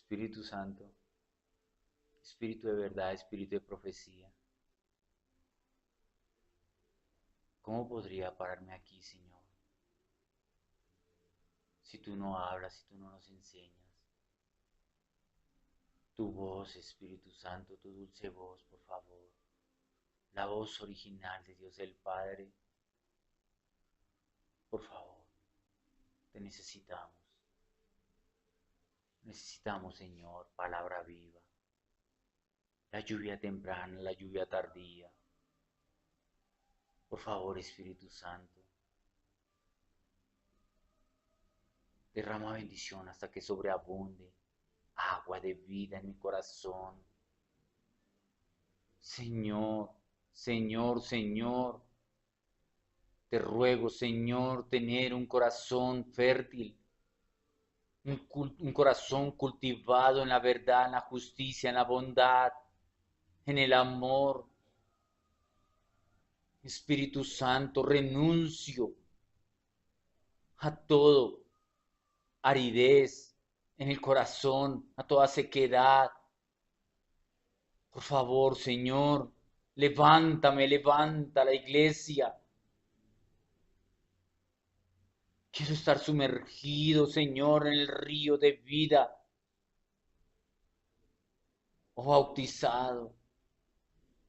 Espíritu Santo, Espíritu de verdad, Espíritu de profecía. ¿Cómo podría pararme aquí, Señor? Si tú no hablas, si tú no nos enseñas. Tu voz, Espíritu Santo, tu dulce voz, por favor. La voz original de Dios el Padre. Por favor, te necesitamos. Necesitamos, Señor, palabra viva. La lluvia temprana, la lluvia tardía. Por favor, Espíritu Santo, derrama bendición hasta que sobreabunde agua de vida en mi corazón. Señor, Señor, Señor, te ruego, Señor, tener un corazón fértil, un corazón cultivado en la verdad, en la justicia, en la bondad, en el amor. Espíritu Santo, renuncio a todo aridez en el corazón, a toda sequedad. Por favor, Señor, levántame, levanta la iglesia. Quiero estar sumergido, Señor, en el río de vida o bautizado.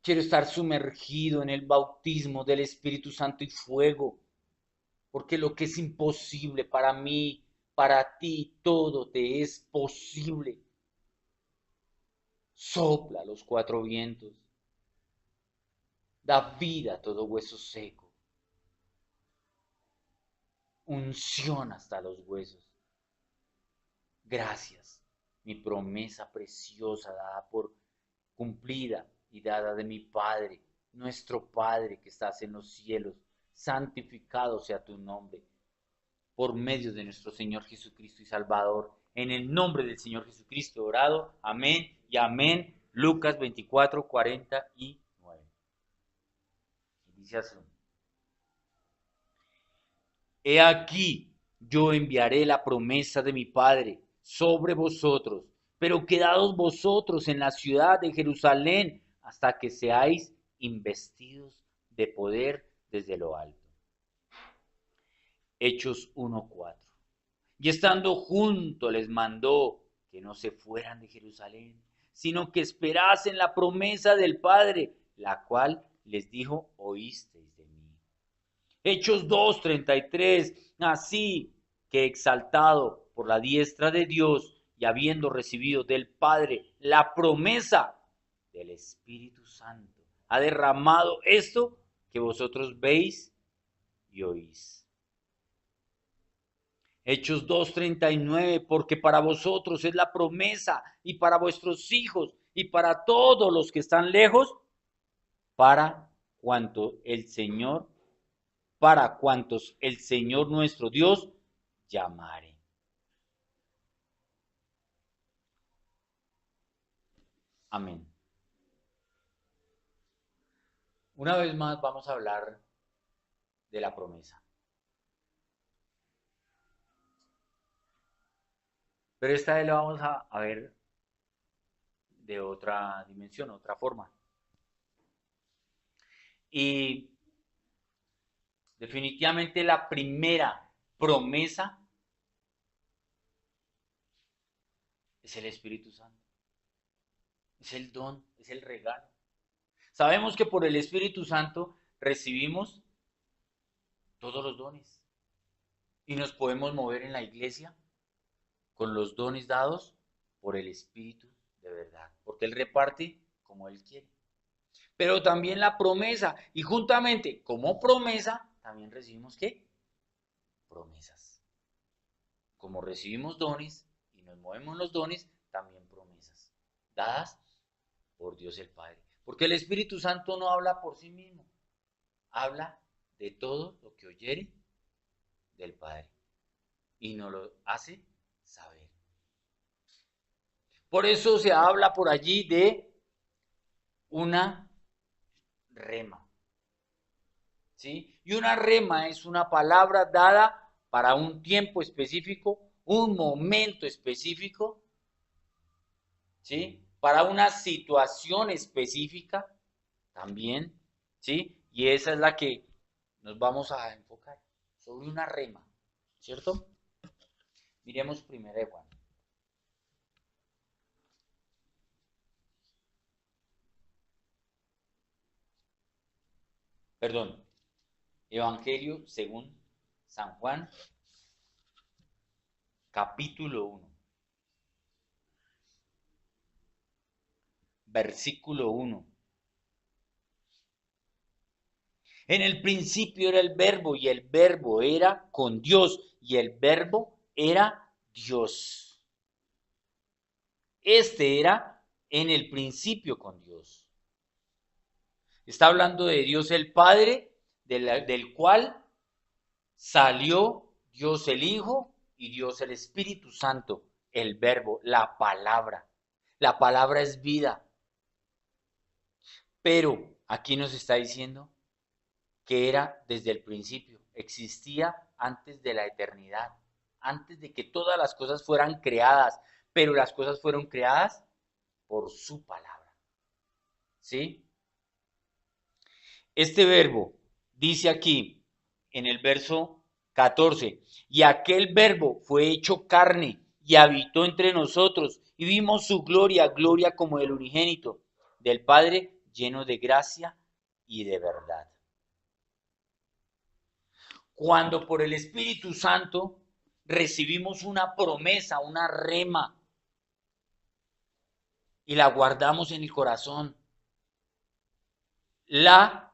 Quiero estar sumergido en el bautismo del Espíritu Santo y fuego, porque lo que es imposible para mí, para ti, todo te es posible. Sopla los cuatro vientos, da vida a todo hueso seco, unción hasta los huesos. Gracias, mi promesa preciosa dada por cumplida y dada de mi Padre, nuestro Padre que estás en los cielos, santificado sea tu nombre, por medio de nuestro Señor Jesucristo y Salvador. En el nombre del Señor Jesucristo he orado. Amén y amén. Lucas 24, 49. Y dice así: He aquí, yo enviaré la promesa de mi Padre sobre vosotros, pero quedaos vosotros en la ciudad de Jerusalén hasta que seáis investidos de poder desde lo alto. Hechos 1:4. Y estando junto les mandó que no se fueran de Jerusalén, sino que esperasen la promesa del Padre, la cual les dijo: oísteis de mí. Hechos 2:33. Así que exaltado por la diestra de Dios y habiendo recibido del Padre la promesa del Espíritu Santo, ha derramado esto que vosotros veis y oís. Hechos 2:39, porque para vosotros es la promesa y para vuestros hijos y para todos los que están lejos, para cuanto el Señor, para cuantos el Señor nuestro Dios llamare. Amén. Una vez más vamos a hablar de la promesa. Pero esta vez lo vamos a ver de otra dimensión, otra forma. Y definitivamente la primera promesa es el Espíritu Santo. Es el don, es el regalo. Sabemos que por el Espíritu Santo recibimos todos los dones y nos podemos mover en la iglesia con los dones dados por el Espíritu de verdad, porque Él reparte como Él quiere. Pero también la promesa, y juntamente como promesa, también recibimos ¿qué? Promesas. Como recibimos dones y nos movemos en los dones, también promesas dadas por Dios el Padre. Porque el Espíritu Santo no habla por sí mismo, habla de todo lo que oyere del Padre y nos lo hace saber. Por eso se habla por allí de una rema, ¿sí? Y una rema es una palabra dada para un tiempo específico, un momento específico, ¿sí? Para una situación específica también, ¿sí? Y esa es la que nos vamos a enfocar, sobre una rema, ¿cierto? Miremos primero de Juan. Perdón, Evangelio según San Juan, capítulo 1, versículo 1. En el principio era el verbo y el verbo era con Dios y el verbo era Dios. Este era en el principio con Dios. Está hablando de Dios el Padre, del cual salió Dios el Hijo y Dios el Espíritu Santo, el verbo, la palabra. La palabra es vida. Pero aquí nos está diciendo que era desde el principio, existía antes de la eternidad, antes de que todas las cosas fueran creadas, pero las cosas fueron creadas por su palabra. ¿Sí? Este verbo dice aquí en el verso 14, y aquel verbo fue hecho carne y habitó entre nosotros y vimos su gloria, gloria como del unigénito del Padre, lleno de gracia y de verdad. Cuando por el Espíritu Santo recibimos una promesa, una rema, y la guardamos en el corazón, la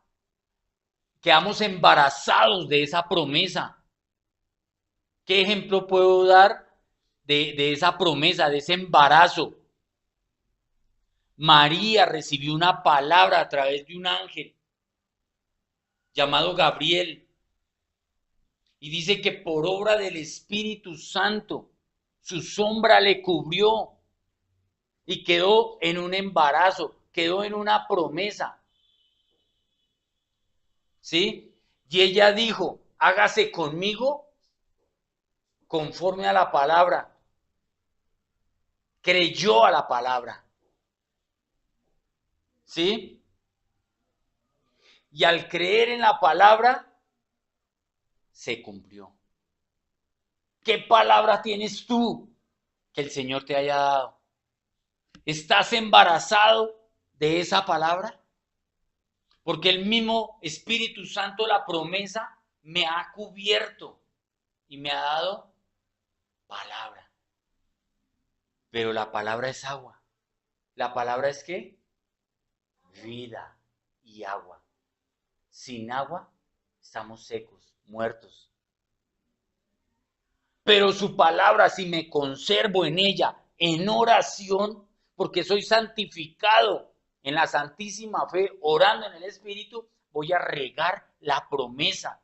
quedamos embarazados de esa promesa. ¿Qué ejemplo puedo dar de esa promesa, de ese embarazo? María recibió una palabra a través de un ángel llamado Gabriel y dice que por obra del Espíritu Santo su sombra le cubrió y quedó en un embarazo, quedó en una promesa. ¿Sí? Y ella dijo, hágase conmigo conforme a la palabra. Creyó a la palabra. ¿Sí? Y al creer en la palabra, se cumplió. ¿Qué palabra tienes tú que el Señor te haya dado? ¿Estás embarazado de esa palabra? Porque el mismo Espíritu Santo, la promesa, me ha cubierto y me ha dado palabra. Pero la palabra es agua. ¿La palabra es qué? Vida y agua. Sin agua estamos secos, muertos. Pero su palabra, si me conservo en ella, en oración, porque soy santificado en la santísima fe, orando en el Espíritu, voy a regar la promesa.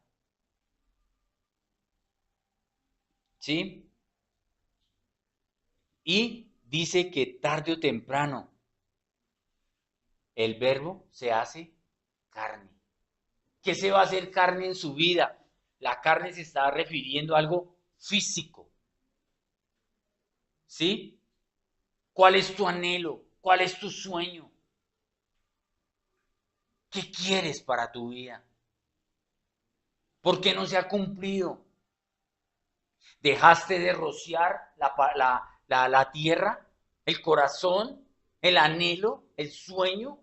¿Sí? Y dice que tarde o temprano el verbo se hace carne. ¿Qué se va a hacer carne en su vida? La carne se está refiriendo a algo físico. ¿Sí? ¿Cuál es tu anhelo? ¿Cuál es tu sueño? ¿Qué quieres para tu vida? ¿Por qué no se ha cumplido? ¿Dejaste de rociar la tierra, el corazón, el anhelo, el sueño?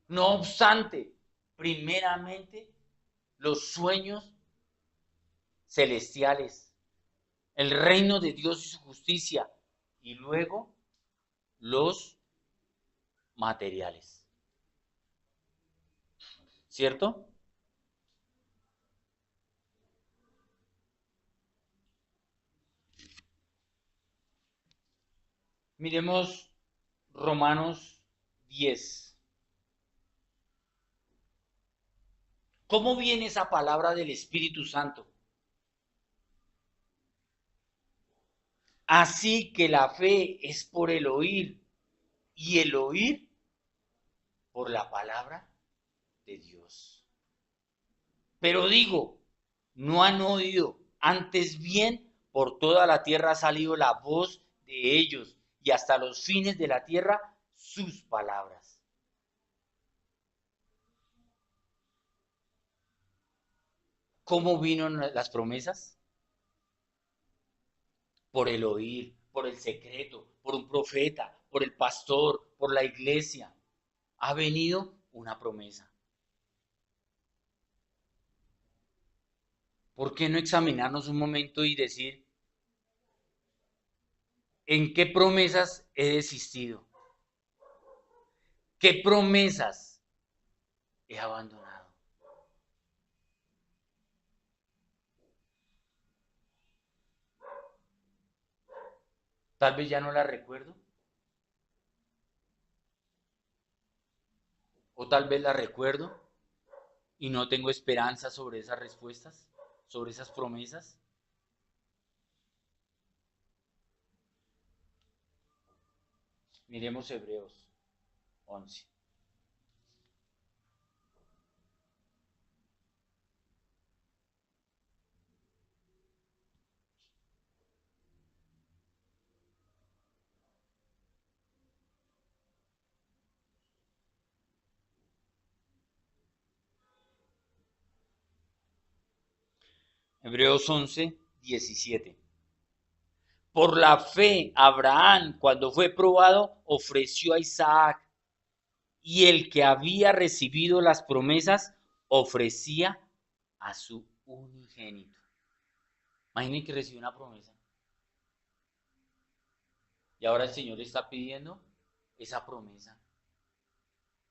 No obstante, primeramente, los sueños celestiales, el reino de Dios y su justicia, y luego los materiales. ¿Cierto? Miremos Romanos 10. ¿Cómo viene esa palabra del Espíritu Santo? Así que la fe es por el oír y el oír por la palabra de Dios. Pero digo, no han oído, antes bien por toda la tierra ha salido la voz de ellos y hasta los fines de la tierra sus palabras. ¿Cómo vino las promesas? Por el oír, por el secreto, por un profeta, por el pastor, por la iglesia. Ha venido una promesa. ¿Por qué no examinarnos un momento y decir en qué promesas he desistido? ¿Qué promesas he abandonado? Tal vez ya no las recuerdo, o tal vez las recuerdo y no tengo esperanza sobre esas respuestas, sobre esas promesas. Miremos Hebreos 11. Hebreos 11, 17. Por la fe, Abraham, cuando fue probado, ofreció a Isaac, y el que había recibido las promesas ofrecía a su unigénito. Imaginen que recibió una promesa y ahora el Señor le está pidiendo esa promesa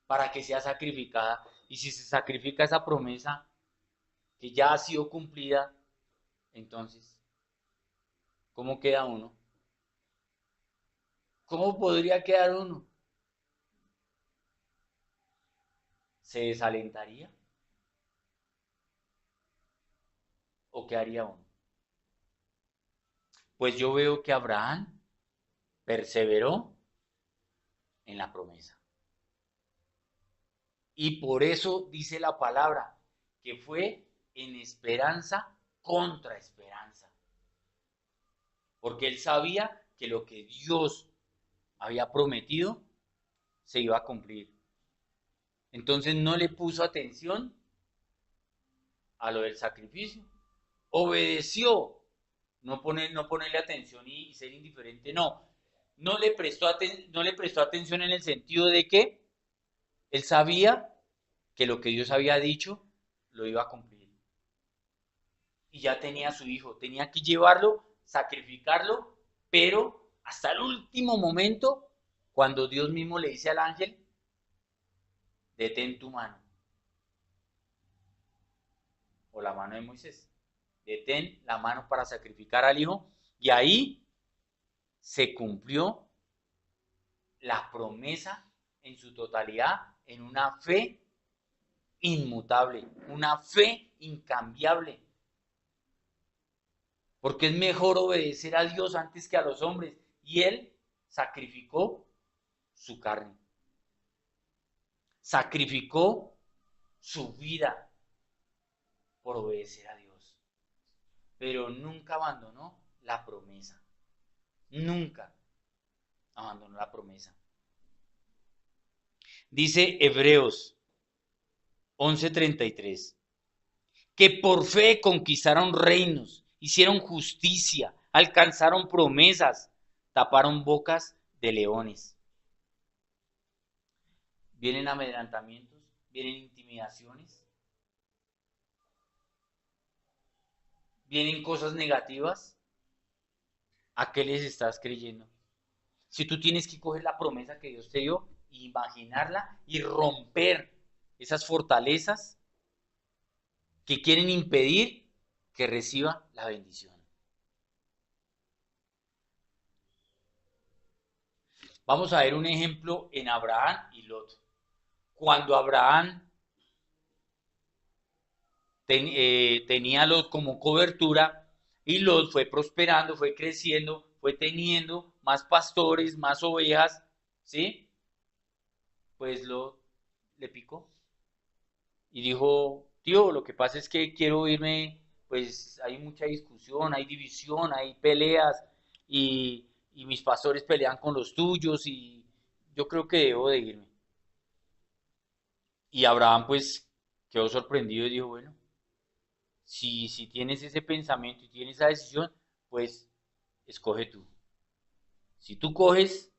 para que sea sacrificada. Y si se sacrifica esa promesa que ya ha sido cumplida, entonces, ¿cómo queda uno? ¿Cómo podría quedar uno? ¿Se desalentaría? ¿O qué haría uno? Pues yo veo que Abraham perseveró en la promesa. Y por eso dice la palabra que fue en esperanza contra esperanza. Porque él sabía que lo que Dios había prometido se iba a cumplir. Entonces no le puso atención a lo del sacrificio. Obedeció. No ponerle atención y ser indiferente, no. No le prestó atención en el sentido de que él sabía que lo que Dios había dicho lo iba a cumplir. Y ya tenía a su hijo, tenía que llevarlo, sacrificarlo, pero hasta el último momento, cuando Dios mismo le dice al ángel, detén tu mano, o la mano de Moisés, detén la mano para sacrificar al hijo, y ahí se cumplió la promesa en su totalidad, en una fe inmutable, una fe incambiable. Porque es mejor obedecer a Dios antes que a los hombres. Y él sacrificó su carne, sacrificó su vida por obedecer a Dios. Pero nunca abandonó la promesa. Nunca abandonó la promesa. Dice Hebreos 11:33, que por fe conquistaron reinos, hicieron justicia, alcanzaron promesas, taparon bocas de leones. Vienen amedrentamientos, vienen intimidaciones, vienen cosas negativas. ¿A qué les estás creyendo? Si tú tienes que coger la promesa que Dios te dio, imaginarla y romper esas fortalezas que quieren impedir que reciba la bendición. Vamos a ver un ejemplo en Abraham y Lot. Cuando Abraham tenía Lot como cobertura y Lot fue prosperando, fue creciendo, fue teniendo más pastores, más ovejas, ¿sí? Pues Lot le picó y dijo, tío, lo que pasa es que quiero irme, pues hay mucha discusión, hay división, hay peleas y, y mis pastores pelean con los tuyos y yo creo que debo de irme. Y Abraham pues quedó sorprendido y dijo, bueno, si tienes ese pensamiento y tienes esa decisión, pues escoge tú. Si tú coges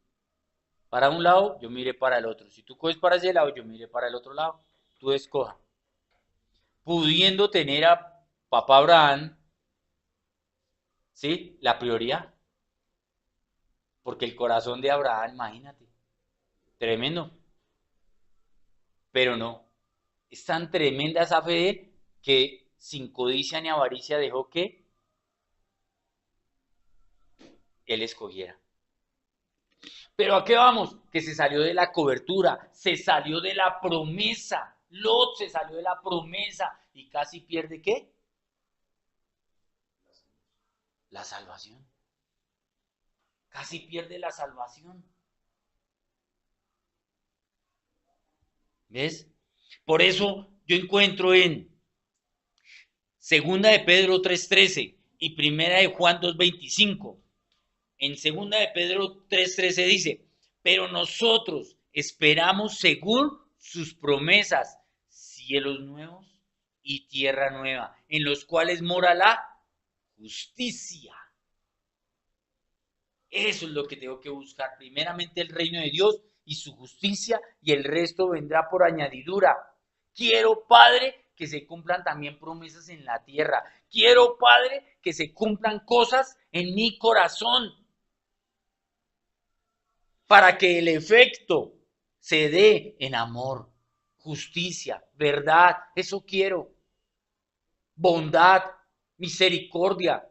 para un lado, yo miré para el otro. Si tú coges para ese lado, yo miré para el otro lado. Tú escoja. Pudiendo tener a papá Abraham, ¿sí? La prioridad. Porque el corazón de Abraham, imagínate, tremendo. Pero no, es tan tremenda esa fe de él que sin codicia ni avaricia dejó que él escogiera. Pero ¿a qué vamos? Que se salió de la cobertura, se salió de la promesa. Lot se salió de la promesa y casi pierde ¿qué? La salvación. Casi pierde la salvación. ¿Ves? Por eso yo encuentro en Segunda de Pedro 3:13 y Primera de Juan 2:25. En Segunda de Pedro 3:13 dice, pero nosotros esperamos según sus promesas, cielos nuevos y tierra nueva, en los cuales mora la justicia. Eso es lo que tengo que buscar. Primeramente el reino de Dios y su justicia y el resto vendrá por añadidura. Quiero, Padre, que se cumplan también promesas en la tierra. Quiero, Padre, que se cumplan cosas en mi corazón para que el efecto se dé en amor, justicia, verdad. Eso quiero. Bondad, misericordia,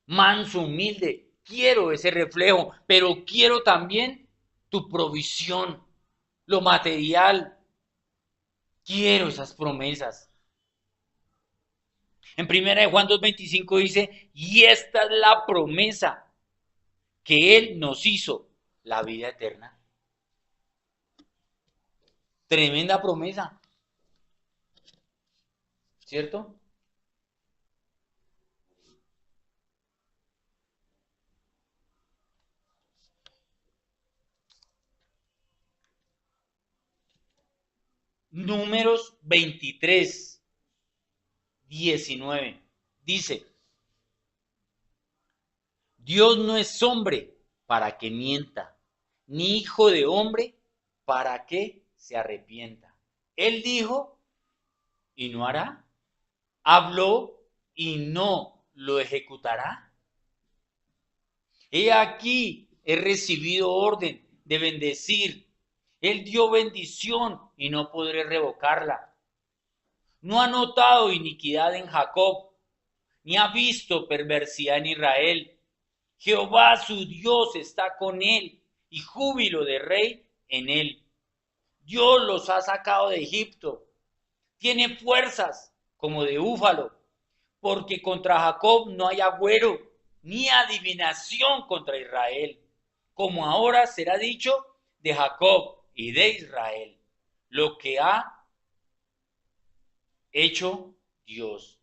manso, humilde. Quiero ese reflejo, pero quiero también tu provisión, lo material. Quiero esas promesas. En primera de Juan 2:25 dice, y esta es la promesa que Él nos hizo, la vida eterna. Tremenda promesa, ¿cierto? Números 23:19 dice, Dios no es hombre para que mienta, ni hijo de hombre para que se arrepienta. Él dijo y no hará, habló y no lo ejecutará. He aquí, he recibido orden de bendecir. Él dio bendición y no podré revocarla. No ha notado iniquidad en Jacob, ni ha visto perversidad en Israel. Jehová su Dios está con él, y júbilo de rey en él. Dios los ha sacado de Egipto. Tiene fuerzas como de búfalo, porque contra Jacob no hay agüero, ni adivinación contra Israel. Como ahora será dicho de Jacob y de Israel, lo que ha hecho Dios.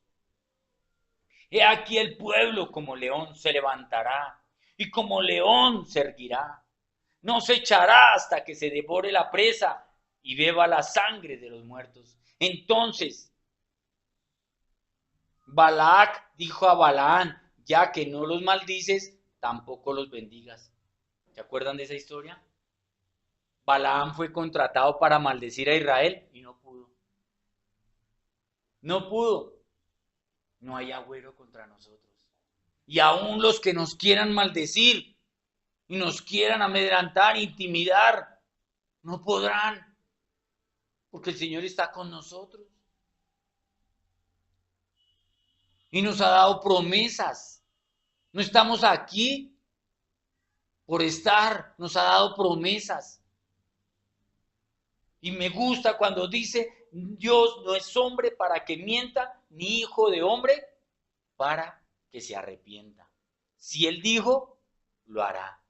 He aquí el pueblo como león se levantará y como león se erguirá. No se echará hasta que se devore la presa y beba la sangre de los muertos. Entonces Balac dijo a Balaán, ya que no los maldices, tampoco los bendigas. ¿Se acuerdan de esa historia? Balaam fue contratado para maldecir a Israel y no pudo. No pudo. No hay agüero contra nosotros. Y aún los que nos quieran maldecir y nos quieran amedrentar, intimidar, no podrán, porque el Señor está con nosotros. Y nos ha dado promesas. No estamos aquí por estar, nos ha dado promesas. Y me gusta cuando dice, Dios no es hombre para que mienta, ni hijo de hombre para que se arrepienta. Si Él dijo, lo hará.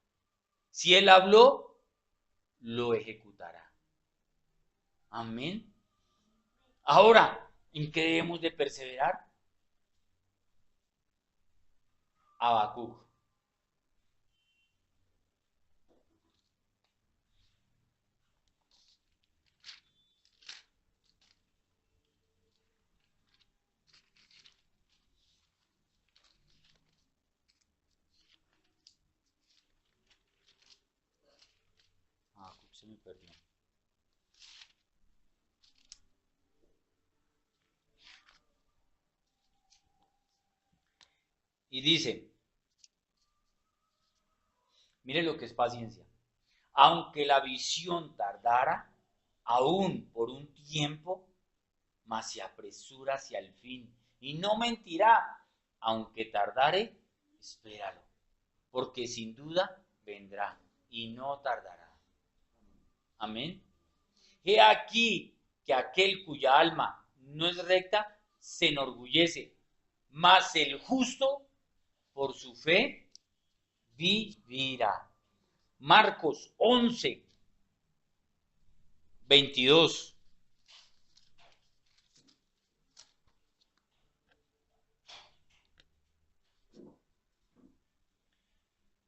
Si Él habló, lo ejecutará. Amén. Ahora, ¿en qué debemos de perseverar? Habacuc. Se me perdió. Y dice, mire lo que es paciencia. Aunque la visión tardara, aún por un tiempo, mas se apresura hacia el fin. Y no mentirá, aunque tardare, espéralo, porque sin duda vendrá y no tardará. Amén. He aquí que aquel cuya alma no es recta se enorgullece, mas el justo por su fe vivirá. Marcos 11, 22.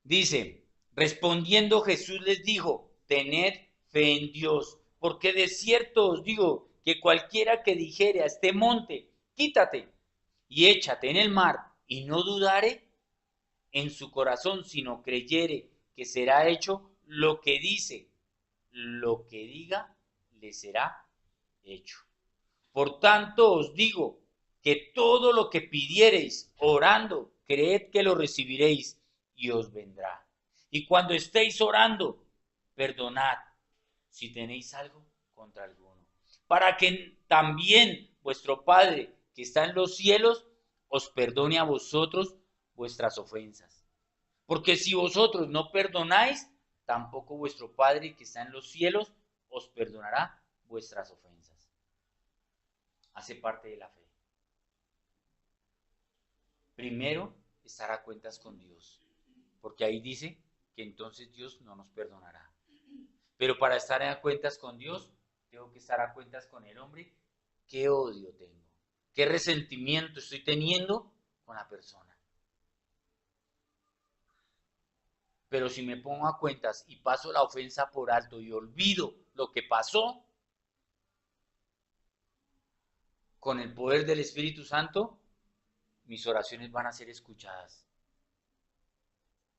Dice, respondiendo Jesús les dijo, tened fe en Dios, porque de cierto os digo que cualquiera que dijere a este monte, quítate y échate en el mar, y no dudare en su corazón, sino creyere que será hecho lo que dice, lo que diga, le será hecho. Por tanto os digo que todo lo que pidiereis orando, creed que lo recibiréis y os vendrá. Y cuando estéis orando, perdonad si tenéis algo contra alguno, para que también vuestro Padre que está en los cielos os perdone a vosotros vuestras ofensas. Porque si vosotros no perdonáis, tampoco vuestro Padre que está en los cielos os perdonará vuestras ofensas. Hace parte de la fe. Primero, estar a cuentas con Dios, porque ahí dice que entonces Dios no nos perdonará. Pero para estar a cuentas con Dios, tengo que estar a cuentas con el hombre. ¿Qué odio tengo? ¿Qué resentimiento estoy teniendo con la persona? Pero si me pongo a cuentas y paso la ofensa por alto y olvido lo que pasó, con el poder del Espíritu Santo, mis oraciones van a ser escuchadas.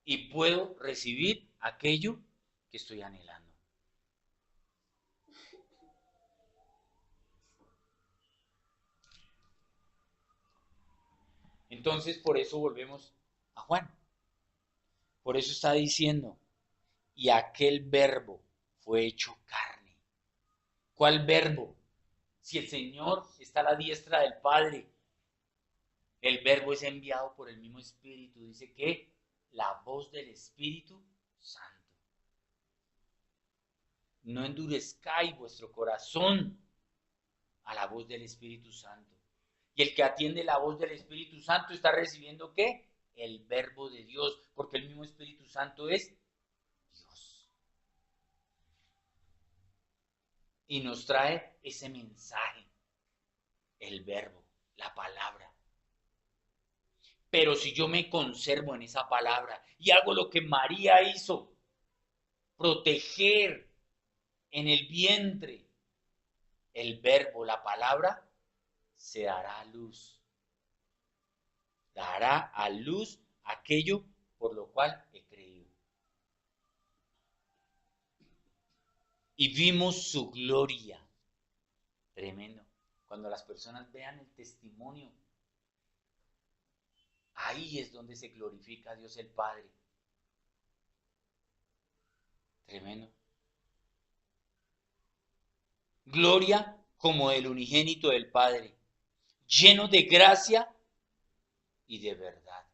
Y puedo recibir aquello que estoy anhelando. Entonces, por eso volvemos a Juan. Por eso está diciendo, y aquel verbo fue hecho carne. ¿Cuál verbo? Si el Señor está a la diestra del Padre, el verbo es enviado por el mismo Espíritu. Dice que la voz del Espíritu Santo. No endurezcáis vuestro corazón a la voz del Espíritu Santo. Y el que atiende la voz del Espíritu Santo está recibiendo ¿qué? El verbo de Dios, porque el mismo Espíritu Santo es Dios. Y nos trae ese mensaje, el verbo, la palabra. Pero si yo me conservo en esa palabra y hago lo que María hizo, proteger en el vientre el verbo, la palabra, se dará a luz. Dará a luz aquello por lo cual he creído. Y vimos su gloria. Tremendo. Cuando las personas vean el testimonio, ahí es donde se glorifica a Dios el Padre. Tremendo. Gloria como del unigénito del Padre, lleno de gracia y de verdad.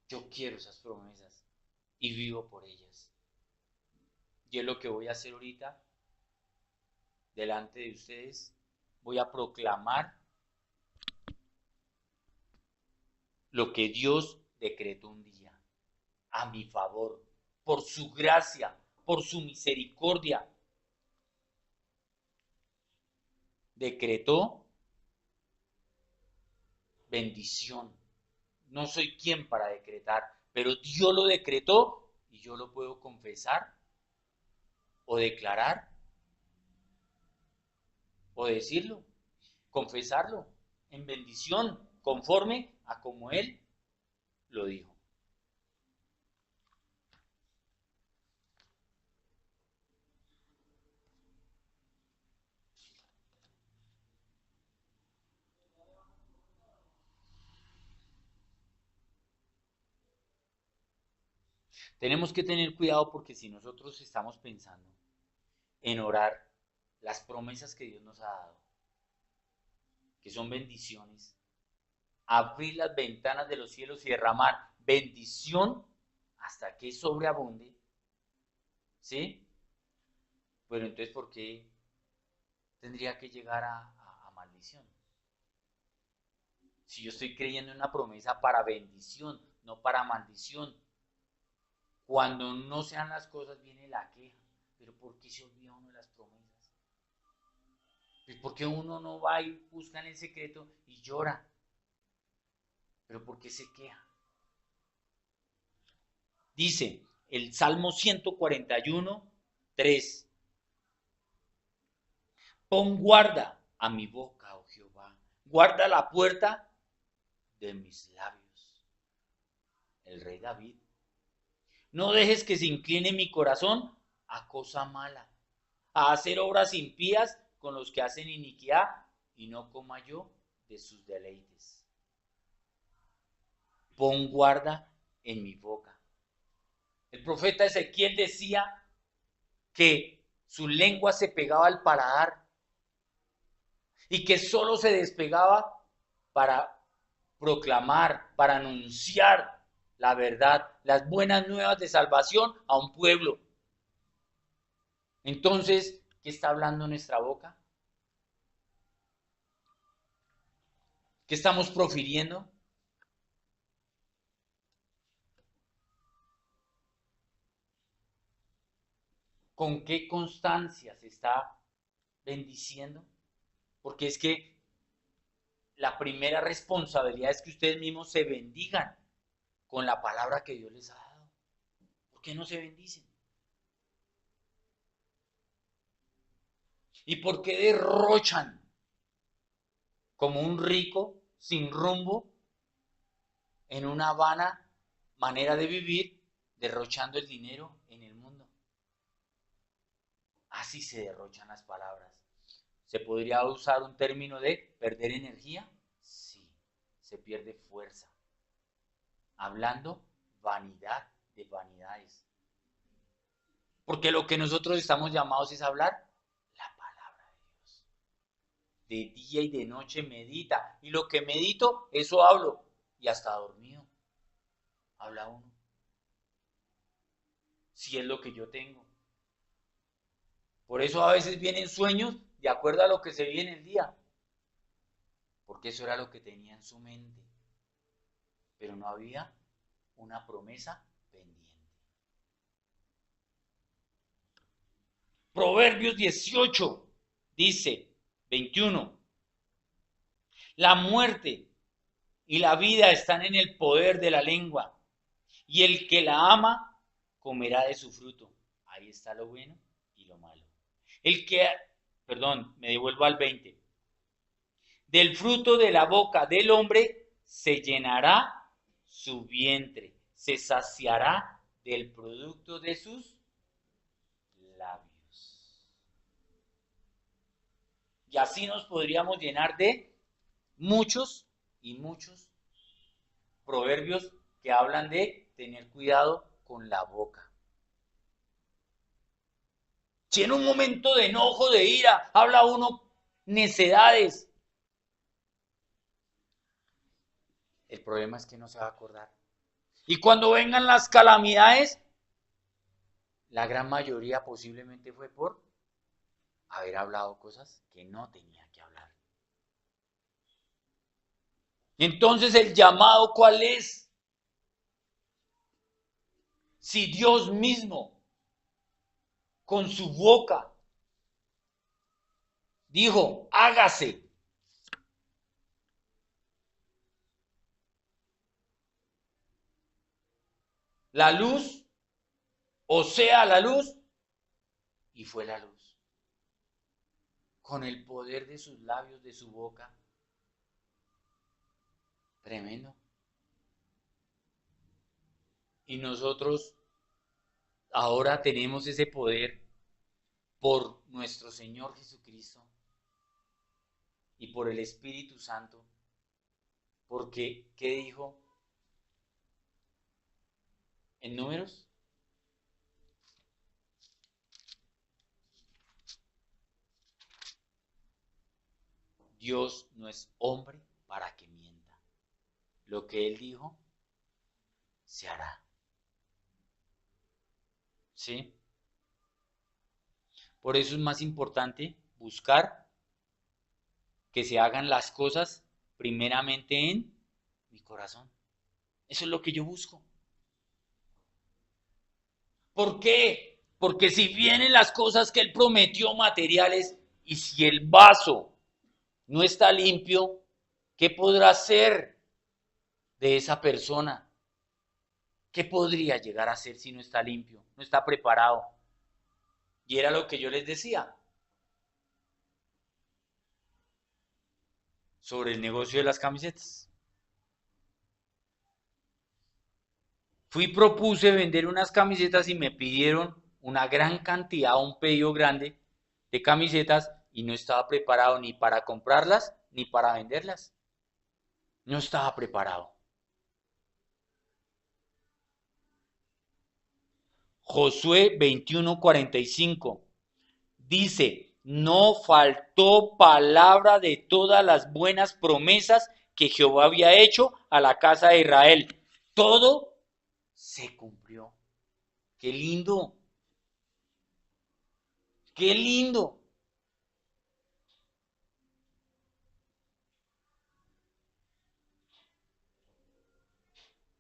Yo quiero esas promesas y vivo por ellas. Y es lo que voy a hacer ahorita delante de ustedes. Voy a proclamar lo que Dios decretó un día a mi favor, por su gracia, por su misericordia. Decretó bendición. No soy quien para decretar, pero Dios lo decretó y yo lo puedo confesar o declarar o decirlo, confesarlo en bendición, conforme a como Él lo dijo. Tenemos que tener cuidado porque si nosotros estamos pensando en orar las promesas que Dios nos ha dado, que son bendiciones, abrir las ventanas de los cielos y derramar bendición hasta que sobreabunde, ¿sí? Pero entonces, ¿por qué tendría que llegar a maldición? Si yo estoy creyendo en una promesa para bendición, no para maldición. Cuando no sean las cosas viene la queja. Pero ¿por qué se olvida uno de las promesas? Pues porque uno no va y busca en el secreto y llora. Pero ¿por qué se queja? Dice el Salmo 141, 3. Pon guarda a mi boca, oh Jehová. Guarda la puerta de mis labios. El rey David. No dejes que se incline mi corazón a cosa mala, a hacer obras impías con los que hacen iniquidad, y no coma yo de sus deleites. Pon guarda en mi boca. El profeta Ezequiel decía que su lengua se pegaba al paladar y que solo se despegaba para proclamar, para anunciar la verdad, las buenas nuevas de salvación a un pueblo. Entonces, ¿qué está hablando nuestra boca? ¿Qué estamos profiriendo? ¿Con qué constancia se está bendiciendo? Porque es que la primera responsabilidad es que ustedes mismos se bendigan con la palabra que Dios les ha dado. ¿Por qué no se bendicen? ¿Y por qué derrochan como un rico sin rumbo en una vana manera de vivir, derrochando el dinero en el mundo? Así se derrochan las palabras. ¿Se podría usar un término de perder energía? Sí, se pierde fuerza. Hablando vanidad de vanidades. Porque lo que nosotros estamos llamados es hablar la palabra de Dios. De día y de noche medita. Y lo que medito, eso hablo. Y hasta dormido. Habla uno. Si es lo que yo tengo. Por eso a veces vienen sueños de acuerdo a lo que se vi en el día. Porque eso era lo que tenía en su mente. Pero no había una promesa pendiente. Proverbios 18 dice, 21. La muerte y la vida están en el poder de la lengua, y el que la ama comerá de su fruto. Ahí está lo bueno y lo malo. El que, perdón, me devuelvo al 20. Del fruto de la boca del hombre se llenará su vientre, se saciará del producto de sus labios. Y así nos podríamos llenar de muchos y muchos proverbios que hablan de tener cuidado con la boca. Si en un momento de enojo, de ira, habla uno necedades, el problema es que no se va a acordar. Y cuando vengan las calamidades, la gran mayoría posiblemente fue por haber hablado cosas que no tenía que hablar. Entonces, ¿el llamado cuál es? Si Dios mismo, con su boca, dijo, hágase. La luz, o sea, la luz, y fue la luz. Con el poder de sus labios, de su boca. Tremendo. Y nosotros ahora tenemos ese poder por nuestro Señor Jesucristo y por el Espíritu Santo. Porque, ¿qué dijo en Números? Dios no es hombre para que mienta. Lo que Él dijo, se hará. ¿Sí? Por eso es más importante buscar que se hagan las cosas primeramente en mi corazón. Eso es lo que yo busco. ¿Por qué? Porque si vienen las cosas que Él prometió materiales y si el vaso no está limpio, ¿qué podrá ser de esa persona? ¿Qué podría llegar a ser si no está limpio, no está preparado? Y era lo que yo les decía sobre el negocio de las camisetas. Propuse vender unas camisetas y me pidieron una gran cantidad, un pedido grande de camisetas y no estaba preparado ni para comprarlas ni para venderlas. No estaba preparado. Josué 21:45 dice, no faltó palabra de todas las buenas promesas que Jehová había hecho a la casa de Israel. Todo se cumplió. Qué lindo. Qué lindo.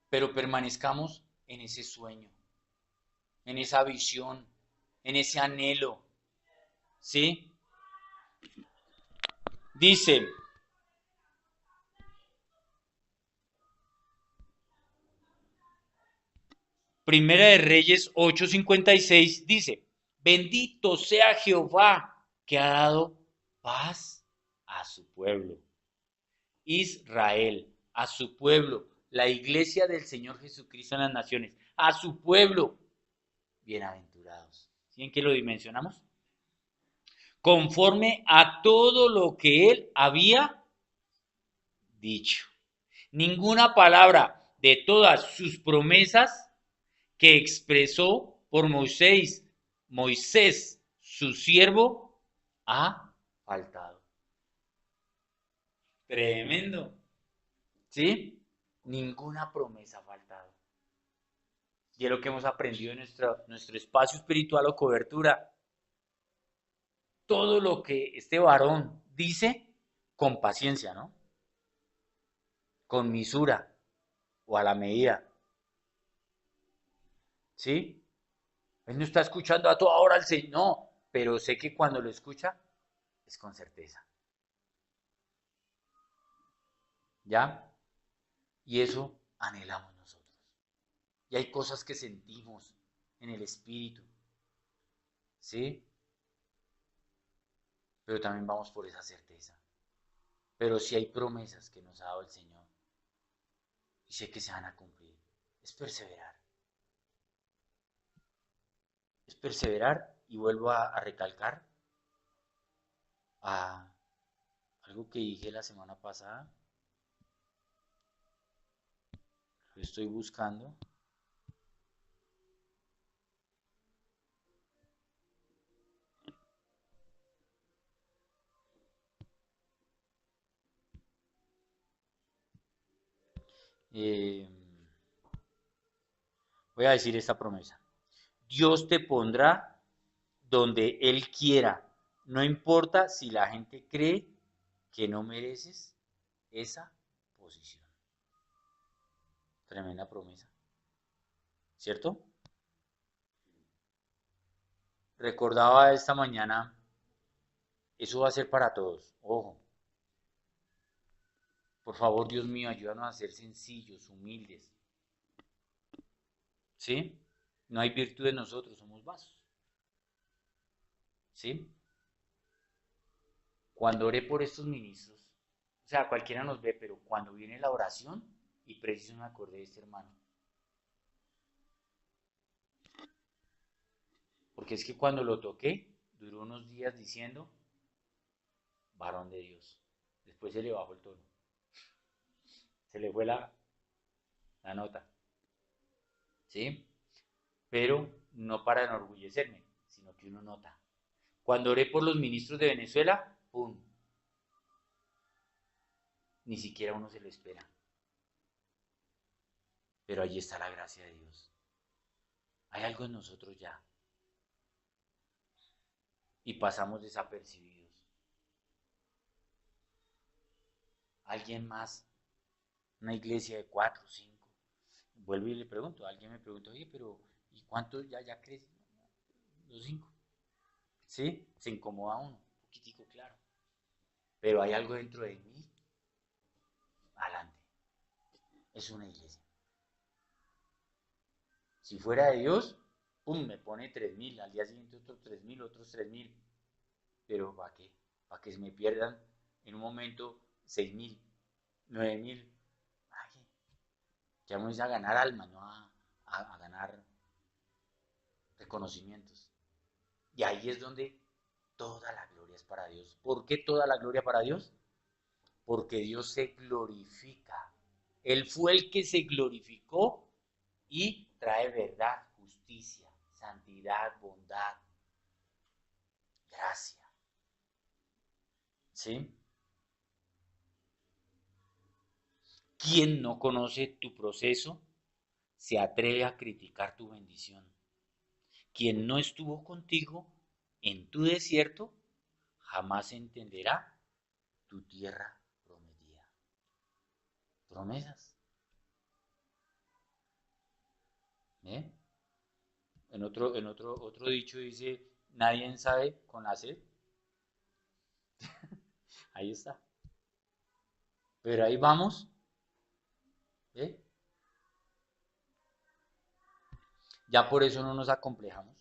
Pero permanezcamos en ese sueño, en esa visión, en ese anhelo. ¿Sí? Dice, Primera de Reyes 8:56 dice, bendito sea Jehová que ha dado paz a su pueblo. Israel, a su pueblo, la iglesia del Señor Jesucristo en las naciones, a su pueblo, bienaventurados. ¿Sí en qué lo dimensionamos? Conforme a todo lo que él había dicho. Ninguna palabra de todas sus promesas que expresó por Moisés, su siervo, ha faltado. Tremendo. ¿Sí? Ninguna promesa ha faltado. Y es lo que hemos aprendido en nuestro espacio espiritual o cobertura. Todo lo que este varón dice, con paciencia, ¿no? Con misura o a la medida. ¿Sí? Él no está escuchando a toda hora al Señor, no, pero sé que cuando lo escucha es con certeza. ¿Ya? Y eso anhelamos nosotros. Y hay cosas que sentimos en el espíritu. ¿Sí? Pero también vamos por esa certeza. Pero si hay promesas que nos ha dado el Señor y sé que se van a cumplir, es perseverar. Es perseverar y vuelvo a recalcar a algo que dije la semana pasada. Lo estoy buscando. Eh, Voy a decir esta promesa. Dios te pondrá donde Él quiera. No importa si la gente cree que no mereces esa posición. Tremenda promesa. ¿Cierto? Recordaba esta mañana, eso va a ser para todos. Ojo. Por favor, Dios mío, ayúdanos a ser sencillos, humildes. ¿Sí? No hay virtud en nosotros, somos vasos. ¿Sí? Cuando oré por estos ministros, o sea, cualquiera nos ve, pero cuando viene la oración, y preciso me acordé de este hermano. Porque es que cuando lo toqué, duró unos días diciendo, varón de Dios. Después se le bajó el tono. Se le fue la nota. ¿Sí? Pero no para enorgullecerme, sino que uno nota. Cuando oré por los ministros de Venezuela, ¡pum! Ni siquiera uno se lo espera. Pero allí está la gracia de Dios. Hay algo en nosotros ya. Y pasamos desapercibidos. Alguien más, una iglesia de 4, 5. Vuelvo y le pregunto, alguien me pregunta, oye, pero ¿y cuánto ya crece? Los 5. ¿Sí? Se incomoda uno, un poquitico, claro. Pero hay algo dentro de mí. Adelante. Es una iglesia. Si fuera de Dios, pum, me pone 3.000, al día siguiente otros 3.000, otros 3.000. Pero ¿para qué? Para que se me pierdan en un momento 6.000, 9.000. Ya vamos a ganar alma, no a ganar reconocimientos. Y ahí es donde toda la gloria es para Dios. ¿Por qué toda la gloria para Dios? Porque Dios se glorifica. Él fue el que se glorificó y trae verdad, justicia, santidad, bondad, gracia. ¿Sí? Quien no conoce tu proceso se atreve a criticar tu bendición. Quien no estuvo contigo en tu desierto jamás entenderá tu tierra prometida. Promesas. ¿Eh? Otro dicho dice, nadie sabe con la sed. Ahí está. Pero ahí vamos. ¿Eh? Ya por eso no nos acomplejamos.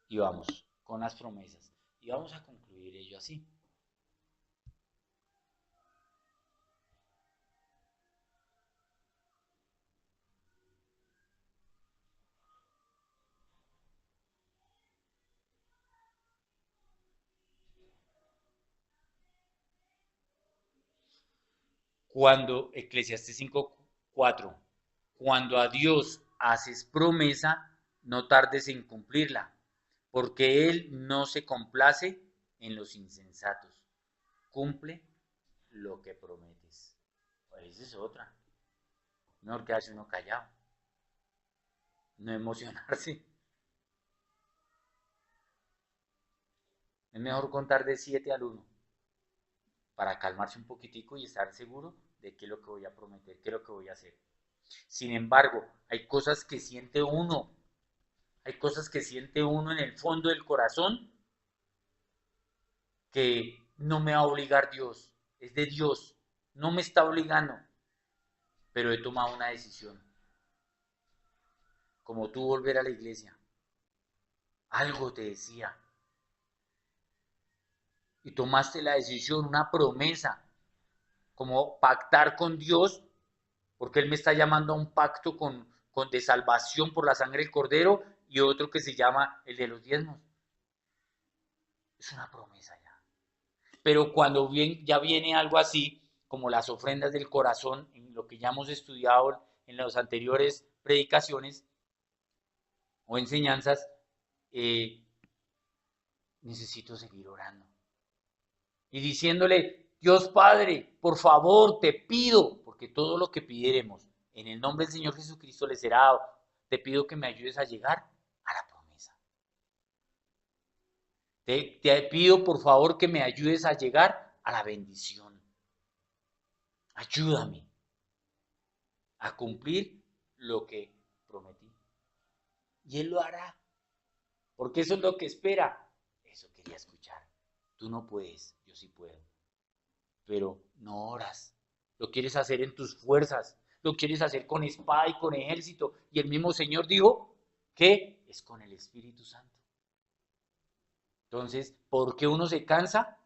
Y vamos con las promesas. Y vamos a concluir ello así. Cuando, Eclesiastes 5:4, cuando a Dios haces promesa, no tardes en cumplirla, porque Él no se complace en los insensatos. Cumple lo que prometes. Esa es otra. Mejor quedarse uno callado. No emocionarse. Es mejor contar de 7 al 1 para calmarse un poquitico y estar seguro de qué es lo que voy a prometer, qué es lo que voy a hacer. Sin embargo, hay cosas que siente uno, hay cosas que siente uno en el fondo del corazón que no me va a obligar Dios, es de Dios, no me está obligando, pero he tomado una decisión, como tú volver a la iglesia, algo te decía, y tomaste la decisión, una promesa, como pactar con Dios, porque Él me está llamando a un pacto de salvación por la sangre del Cordero y otro que se llama el de los diezmos. Es una promesa ya. Pero cuando ya viene algo así, como las ofrendas del corazón, en lo que ya hemos estudiado en las anteriores predicaciones o enseñanzas, eh, necesito seguir orando. Y diciéndole, Dios Padre, por favor, te pido, porque todo lo que pidiéremos en el nombre del Señor Jesucristo le será dado, te pido que me ayudes a llegar a la promesa. Te pido, por favor, que me ayudes a llegar a la bendición. Ayúdame a cumplir lo que prometí. Y Él lo hará, porque eso es lo que espera. Eso quería escuchar. Tú no puedes, yo sí puedo. Pero no oras. Lo quieres hacer en tus fuerzas. Lo quieres hacer con espada y con ejército. Y el mismo Señor dijo que es con el Espíritu Santo. Entonces, ¿por qué uno se cansa?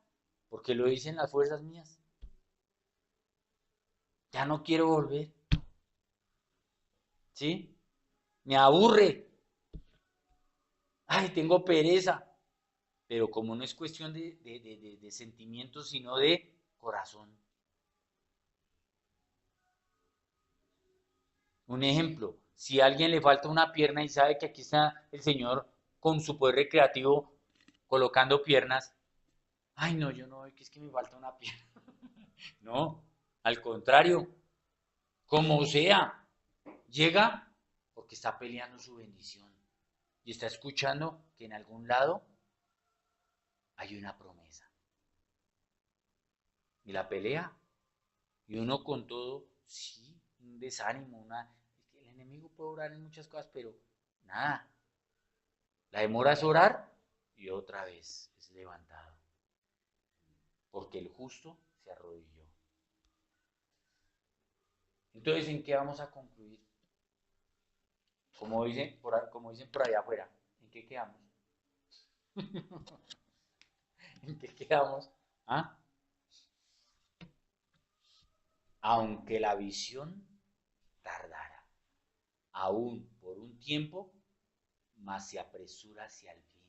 Porque lo dicen las fuerzas mías. Ya no quiero volver. ¿Sí? Me aburre. Ay, tengo pereza. Pero como no es cuestión de sentimientos, sino de corazón. Un ejemplo, si a alguien le falta una pierna y sabe que aquí está el Señor con su poder recreativo colocando piernas, Ay, no, yo no, que es que me falta una pierna. No, al contrario, como sea, llega porque está peleando su bendición y está escuchando que en algún lado hay una promesa. Y la pelea, y uno con todo, sí, un desánimo, el enemigo puede orar en muchas cosas, pero nada, la demora es orar y otra vez es levantado, porque el justo se arrodilló. Entonces, ¿en qué vamos a concluir? Como dicen por allá afuera, ¿en qué quedamos? ¿En qué quedamos? ¿Ah? Aunque la visión tardara, aún por un tiempo, mas se apresura hacia el fin.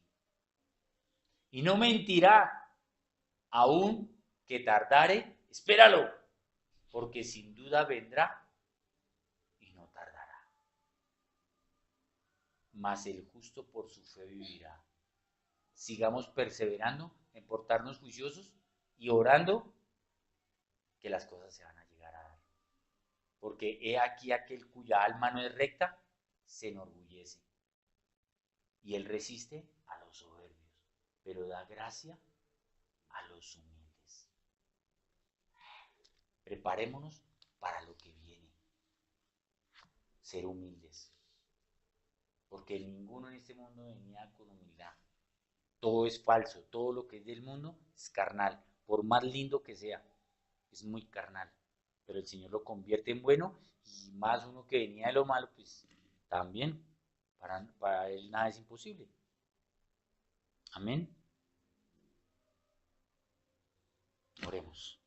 Y no mentirá, aún que tardare, espéralo, porque sin duda vendrá y no tardará. Mas el justo por su fe vivirá. Sigamos perseverando en portarnos juiciosos y orando que las cosas se van a llegar a dar. Porque he aquí aquel cuya alma no es recta, se enorgullece. Y él resiste a los soberbios, pero da gracia a los humildes. Preparémonos para lo que viene. Ser humildes. Porque ninguno en este mundo venía con humildad. Todo es falso, todo lo que es del mundo es carnal, por más lindo que sea, es muy carnal. Pero el Señor lo convierte en bueno y más uno que venía de lo malo, pues también para Él nada es imposible. Amén. Oremos.